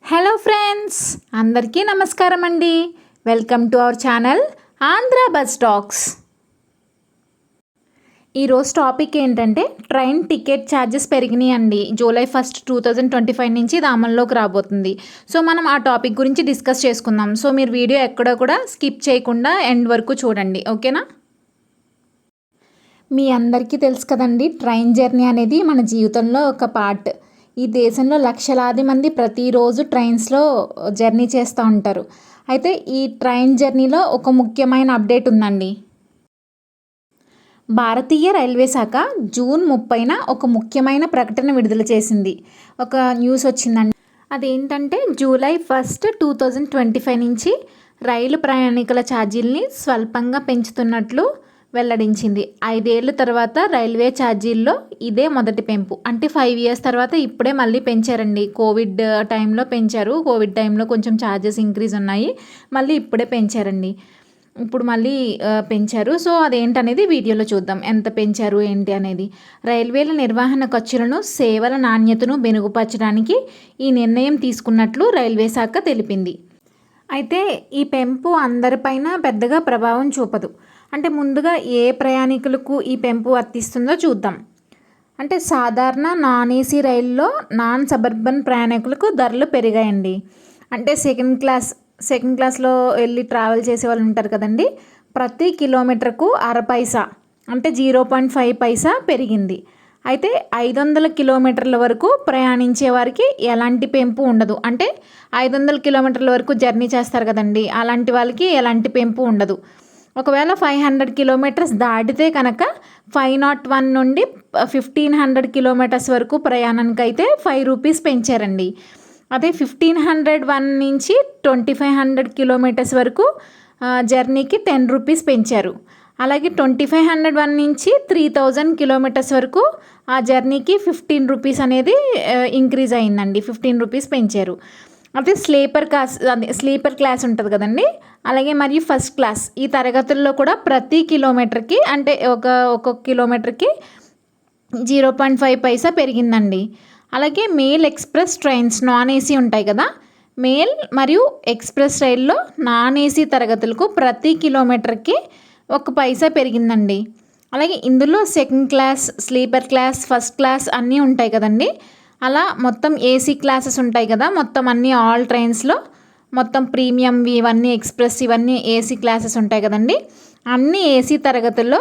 Hello friends, అందరికీ నమస్కారం అండి. Welcome to our channel Andhra bus talks. ఈరోజు టాపిక్ ఏంటంటే ట్రైన్ టికెట్ ఛార్జెస్ పెరిగినాయి అండి. జూలై 1, 2025 నుంచి ఇది అమల్లోకి రాబోతుంది. సో మనం ఆ టాపిక్ గురించి డిస్కస్ చేసుకుందాం. సో మీరు వీడియో ఎక్కడ కూడా స్కిప్ చేయకుండా ఎండ్ వరకు చూడండి, ఓకేనా? మీ అందరికీ తెలుసు కదండి, ట్రైన్ జర్నీ అనేది మన జీవితంలో ఒక పార్ట్. ఈ దేశంలో లక్షలాది మంది ప్రతిరోజు ట్రైన్స్లో జర్నీ చేస్తూ ఉంటారు. అయితే ఈ ట్రైన్ జర్నీలో ఒక ముఖ్యమైన అప్డేట్ ఉందండి. భారతీయ రైల్వే శాఖ జూన్ 30న ఒక ముఖ్యమైన ప్రకటన విడుదల చేసింది. ఒక న్యూస్ వచ్చిందండి. అదేంటంటే జూలై 1, 2025 నుంచి రైలు ప్రయాణికుల ఛార్జీలని స్వల్పంగా పెంచుతున్నట్లు వెల్లడించింది. 5 ఏళ్ళ తర్వాత రైల్వే ఛార్జీల్లో ఇదే మొదటి పెంపు. అంటే 5 ఇయర్స్ తర్వాత ఇప్పుడే మళ్ళీ పెంచారండి. కోవిడ్ టైంలో పెంచారు. కోవిడ్ టైంలో కొంచెం ఛార్జెస్ ఇంక్రీజ్ ఉన్నాయి, మళ్ళీ ఇప్పుడే పెంచారండి. ఇప్పుడు మళ్ళీ పెంచారు. సో అదేంటనేది వీడియోలో చూద్దాం, ఎంత పెంచారు ఏంటి అనేది. రైల్వేల నిర్వహణ ఖర్చులను, సేవల నాణ్యతను మెరుగుపరచడానికి ఈ నిర్ణయం తీసుకున్నట్లు రైల్వే శాఖ తెలిపింది. అయితే ఈ పెంపు అందరిపైన పెద్దగా ప్రభావం చూపదు. అంటే ముందుగా ఏ ప్రయాణికులకు ఈ పెంపు వర్తిస్తుందో చూద్దాం. అంటే సాధారణ నాన్ ఏసీ రైల్లో నాన్ సబర్బన్ ప్రయాణికులకు ధరలు పెరిగాయండి. అంటే సెకండ్ క్లాస్లో వెళ్ళి ట్రావెల్ చేసే వాళ్ళు ఉంటారు కదండి, ప్రతి కిలోమీటర్కు 0.5 పైసా అంటే 0.5 పైసా పెరిగింది. అయితే 500 కిలోమీటర్ల వరకు ప్రయాణించే వారికి ఎలాంటి పెంపు ఉండదు. అంటే 500 కిలోమీటర్ల వరకు జర్నీ చేస్తారు కదండి, అలాంటి వాళ్ళకి ఎలాంటి పెంపు ఉండదు. ఒకవేళ 500 కిలోమీటర్స్ దాటితే కనుక 501 నుండి 1500 కిలోమీటర్స్ వరకు ప్రయాణానికి అయితే 5 రూపీస్ పెంచారండి. అదే 1501 నుంచి 2500 కిలోమీటర్స్ వరకు జర్నీకి 10 రూపీస్ పెంచారు. అలాగే 2501 నుంచి 3000 కిలోమీటర్స్ వరకు ఆ జర్నీకి 15 రూపీస్ అనేది ఇంక్రీజ్ అయిందండి. 15 రూపీస్ పెంచారు. అయితే స్లీపర్ క్లాస్ ఉంటుంది కదండి, అలాగే మరియు ఫస్ట్ క్లాస్ ఈ తరగతుల్లో కూడా ప్రతి కిలోమీటర్కి అంటే ఒక్కొక్క కిలోమీటర్కి 0.5 పైసా పెరిగిందండి. అలాగే mail express trains non AC ఉంటాయి కదా, మెయిల్ మరియు ఎక్స్ప్రెస్ రైల్లో నాన్ ఏసీ తరగతులకు ప్రతి కిలోమీటర్కి 1 పైసా పెరిగిందండి. అలాగే ఇందులో second class, sleeper class, first class అన్నీ ఉంటాయి కదండి. అలా మొత్తం ఏసీ క్లాసెస్ ఉంటాయి కదా, మొత్తం అన్నీ ఆల్ ట్రైన్స్లో మొత్తం ప్రీమియం ఇవన్నీ ఎక్స్ప్రెస్ ఇవన్నీ ఏసీ క్లాసెస్ ఉంటాయి కదండి. అన్ని ఏసీ తరగతుల్లో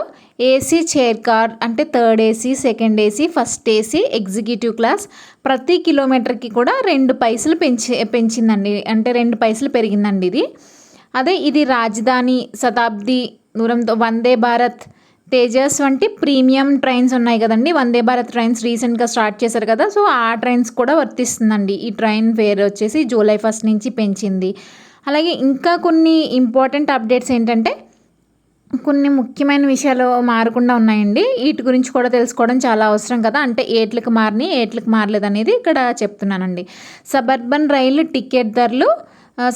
ఏసీ చైర్ కార్ అంటే third AC, second AC, first AC, executive class ప్రతి కిలోమీటర్కి కూడా 2 పైసలు పెంచిందండి. అంటే 2 పైసలు పెరిగిందండి ఇది. అదే ఇది రాజధాని, శతాబ్ది, దూరంతో వందే భారత్, తేజస్ వంటి ప్రీమియం ట్రైన్స్ ఉన్నాయి కదండి. వందే భారత్ ట్రైన్స్ రీసెంట్గా స్టార్ట్ చేశారు కదా, సో ఆ ట్రైన్స్ కూడా వర్తిస్తుందండి. ఈ ట్రైన్ ఫేర్ వచ్చేసి జూలై 1 నుంచి పెంచింది. అలాగే ఇంకా కొన్ని ఇంపార్టెంట్ అప్డేట్స్ ఏంటంటే కొన్ని ముఖ్యమైన విషయాలు మారకుండా ఉన్నాయండి. వీటి గురించి కూడా తెలుసుకోవడం చాలా అవసరం కదా. అంటే ఏట్లకు మారినాయి, ఏట్లకు మారలేదు అనేది ఇక్కడ చెప్తున్నానండి. సబర్బన్ రైలు టికెట్ ధరలు,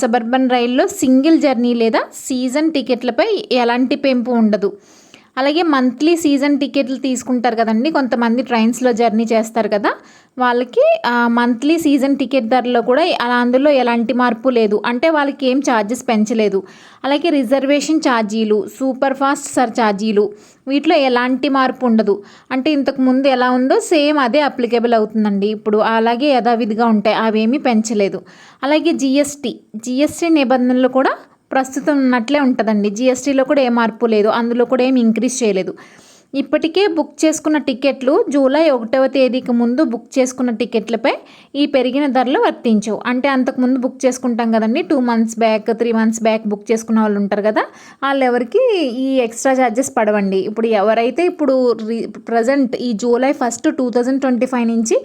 సబర్బన్ రైల్లో సింగిల్ జర్నీ లేదా సీజన్ టికెట్లపై ఎలాంటి పెంపు ఉండదు. అలాగే మంత్లీ సీజన్ టికెట్లు తీసుకుంటారు కదండి, కొంతమంది ట్రైన్స్లో జర్నీ చేస్తారు కదా, వాళ్ళకి మంత్లీ సీజన్ టికెట్ ధరలో కూడా అందులో ఎలాంటి మార్పు లేదు. అంటే వాళ్ళకి ఏం ఛార్జెస్ పెంచలేదు. అలాగే రిజర్వేషన్ ఛార్జీలు, సూపర్ ఫాస్ట్ ఛార్జీలు వీటిలో ఎలాంటి మార్పు ఉండదు. అంటే ఇంతకు ముందు ఎలా ఉందో సేమ్ అదే అప్లికేబుల్ అవుతుందండి ఇప్పుడు, అలాగే యథావిధిగా ఉంటాయి, అవేమీ పెంచలేదు. అలాగే జిఎస్టీ నిబంధనలు కూడా ప్రస్తుతం ఉన్నట్లే ఉంటుందండి. జిఎస్టీలో కూడా ఏ మార్పు లేదు, అందులో కూడా ఏం ఇంక్రీజ్ చేయలేదు. ఇప్పటికే బుక్ చేసుకున్న టికెట్లు జూలై 1వ తేదీకి ముందు బుక్ చేసుకున్న టికెట్లపై ఈ పెరిగిన ధరలు వర్తించవు. అంటే అంతకుముందు బుక్ చేసుకుంటాం కదండి, 2 months back, 3 months back book చేసుకున్న వాళ్ళు ఉంటారు కదా, వాళ్ళు ఎవరికి ఈ ఎక్స్ట్రా ఛార్జెస్ పడవండి. ఇప్పుడు ఎవరైతే ఇప్పుడు ప్రజెంట్ ఈ జూలై 1, 2025 నుంచి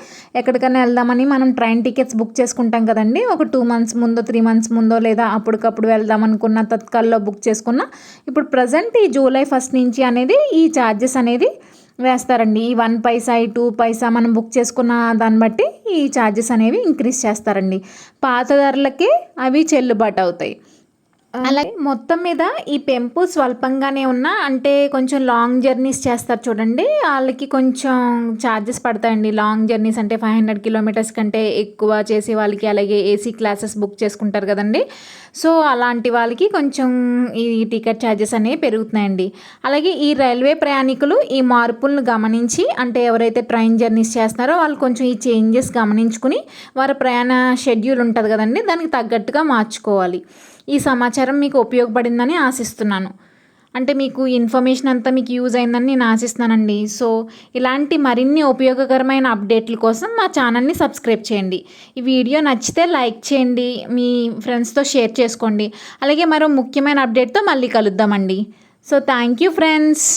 ఎక్కడికైనా వెళ్దామని మనం ట్రైన్ టికెట్స్ బుక్ చేసుకుంటాం కదండి, ఒక 2 మంత్స్ ముందో 3 మంత్స్ ముందో లేదా అప్పటికప్పుడు వెళ్దాం అనుకున్న తత్కాల్లో బుక్ చేసుకున్న, ఇప్పుడు ప్రజెంట్ ఈ జూలై 1 నుంచి అనేది ఈ ఛార్జెస్ అనేది వేస్తారండి. ఈ 1 పైసా, ఈ 2 పైసా మనం బుక్ చేసుకున్న దాన్ని బట్టి ఈ ఛార్జెస్ అనేవి ఇంక్రీజ్ చేస్తారండి. పాత ధరలకే అవి చెల్లుబాటు అవుతాయి. అలాగే మొత్తం మీద ఈ పెంపు స్వల్పంగానే ఉన్నా అంటే కొంచెం లాంగ్ జర్నీస్ చేస్తారు చూడండి, వాళ్ళకి కొంచెం ఛార్జెస్ పడతాయండి. లాంగ్ జర్నీస్ అంటే 500 కిలోమీటర్స్ కంటే ఎక్కువ చేసే వాళ్ళకి, అలాగే ఏసీ క్లాసెస్ బుక్ చేసుకుంటారు కదండి, సో అలాంటి వాళ్ళకి కొంచెం ఈ టికెట్ ఛార్జెస్ అనేవి పెరుగుతున్నాయండి. అలాగే ఈ రైల్వే ప్రయాణికులు ఈ మార్పులను గమనించి, అంటే ఎవరైతే ట్రైన్ జర్నీస్ చేస్తున్నారో వాళ్ళు కొంచెం ఈ చేంజెస్ గమనించుకుని వారి ప్రయాణ షెడ్యూల్ ఉంటుంది కదండి, దానికి తగ్గట్టుగా మార్చుకోవాలి. ఈ సమాచారం మీకు ఉపయోగపడిందని ఆశిస్తున్నాను. అంటే మీకు ఇన్ఫర్మేషన్ అంతా మీకు యూజ్ అయిందని నేను ఆశిస్తున్నానండి. సో ఇలాంటి మరిన్ని ఉపయోగకరమైన అప్డేట్ల కోసం మా ఛానల్ని సబ్స్క్రైబ్ చేయండి. ఈ వీడియో నచ్చితే లైక్ చేయండి, మీ ఫ్రెండ్స్తో షేర్ చేసుకోండి. అలాగే మరో ముఖ్యమైన అప్డేట్తో మళ్ళీ కలుద్దామండి. So thank you friends.